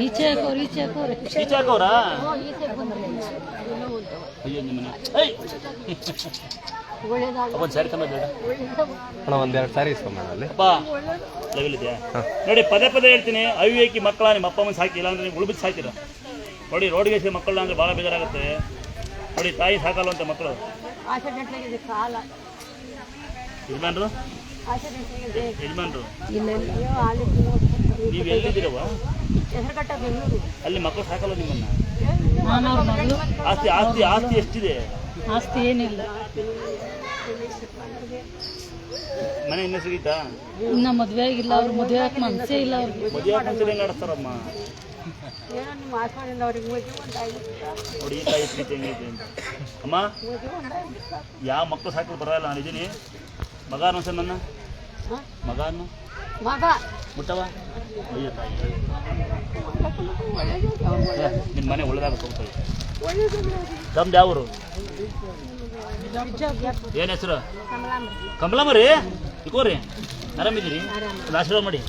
ಈಚೆ ಹಾಕೋರಾ ಅಯ್ಯೋ ನಿಮ್ಮನೆ ಒಂದು ಸ್ಯಾರಿ ತಮ್ಮ ಅಣ್ಣ ಒಂದೆರಡು ಸ್ಯಾರಿ ಇಸ್ಕೊಂಬ ಅಲ್ಲಿ ಅಪ್ಪ ಲಗಲಿದ್ಯಾ ನೋಡಿ ಪದೇ ಪದೇ ಹೇಳ್ತೀನಿ ಅವಿವೇಕಿ ಮಕ್ಕಳ ನಿಮ್ಮ ಅಪ್ಪ ಅಮ್ಮನ ಸಾಕಿಲ್ಲ ಅಂದ್ರೆ ನೀವು ಉಳ್ಬಿಟ್ಟು ಸಾಕಿರ ನೋಡಿ ರೋಡ್ಗೆ ಸೇರಿ ಮಕ್ಕಳನ್ನ ಅಂದರೆ ಭಾಳ ಬೇಜಾರಾಗುತ್ತೆ ನೋಡಿ ತಾಯಿ ಸಾಕಲ್ವಂತ ಮಕ್ಕಳು ಯಜಮಾನ್ರು ಯಜಮಾನ್ರು ನೀವು ಎಲ್ಲಿದ್ದೀರವ ಅಲ್ಲಿ ಮಕ್ಕಳು ಸಾಕಲ್ಲ ನಿಮ್ಮನ್ನ ಆಸ್ತಿ ಆಸ್ತಿ ಆಸ್ತಿ ಎಷ್ಟಿದೆ ಆಸ್ತಿ ಏನಿಲ್ಲ ಮನೆ ಇನ್ನೂ ಸಿಗೀತಾ ಇನ್ನ ಮದುವೆ ಆಗಿಲ್ಲ ಅವ್ರು ಮದುವೆ ಹಾಕಿ ಮನಸ್ಸೇ ಇಲ್ಲ ಅವ್ರಿಗೆ ಮದುವೆ ಹಾಕಿ ನಡೆಸ್ತಾರಮ್ಮ ನೋಡಿ ಈ ತಾಯಿ ಸ್ಥಿತಿ ಹೆಂಗೈತೆ ಅಂತ ಅಮ್ಮ ಯಾವ ಮಕ್ಕಳು ಸಾಕಲು ಬರೋಲ್ಲ ನಾನು ಇದ್ದೀನಿ ಮಗ ಅನ್ಸ ನನ್ನ ಮಗನು ಮುಟ್ಟವ ಅಯ್ಯೋ ತಾಯಿ ನಿಮ್ಮ ಮನೆ ಒಳ್ಳೆದಾಗ ಹೋಗ್ತಾಯಿ ತಮ್ದು ಯಾವರು ಏನು ಹೆಸರು ಕಮಲಮ್ಮ ರೀ ಇಕೋರಿ ಆರಾಮಿದ್ದೀರಿ ಒಂದು ಆಶೀರ್ವಾದ ಮಾಡಿ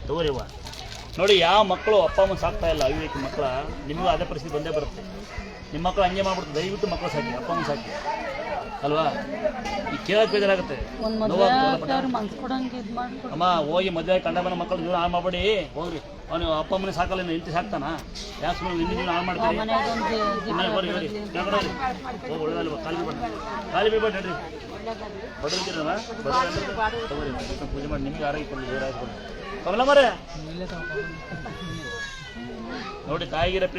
ತಗೋರಿ ಅವ್ವ ನೋಡಿ ಯಾವ ಮಕ್ಕಳು ಅಪ್ಪ ಅಮ್ಮ ಸಾಕ್ತಾ ಇಲ್ಲ ಅವಿವೇಕಿ ಮಕ್ಕಳ ನಿಮಗೂ ಅದೇ ಪರಿಸ್ಥಿತಿ ಬಂದೇ ಬರುತ್ತೆ ನಿಮ್ಮ ಮಕ್ಕಳು ಹಂಗೆ ಮಾಡ್ಬಿಡ್ತು ದಯವಿಟ್ಟು ಮಕ್ಕಳು ಸಾಕಿ ಅಪ್ಪ ಅಮ್ಮ ಸಾಕಿ ಅಲ್ವಾ ಈಗ ಕೇಳೋಕೆ ಬೇಜಾರಾಗುತ್ತೆ ಅಮ್ಮ ಹೋಗಿ ಮದುವೆ ಕಂಡ ಬಂದ ಮಕ್ಕಳು ಜೀವನ ಹಾಳು ಮಾಡಬೇಡಿ ಹೋಗ್ರಿ ಅವನು ಅಪ್ಪ ಅಮ್ಮನೇ ಸಾಕಲ್ಲ ಹೆಂಡತಿ ಸಾಕ್ತಾನ ಯಾಕೆ ಸುಮ್ಮನೆ ನಿನ್ನ ಜೀವನ ಹಾಳು ಮಾಡ್ತೀರಿ ಬರ್ರಿ ಬರ್ರಿ ಕೆಳಗಡೆ ಹೋಗಿ ಒಳ್ಳೆದಲ್ಲ ಖಾಲಿ ಬೀಳ್ಬೇಡಿ ನಡ್ರಿ ಬಡವಿದ್ದೀರಲ್ಲ ತಗೋರಿ ಪೂಜೆ ಮಾಡಿ ನಿಮಗೆ ಆರೋಗ್ಯ ಕೊಡಲಿ ಬೇರೆ ಆಯ್ತು ಕಮಲಮ್ಮರೇ ನೋಡಿ ತಾಯಿಗಿರ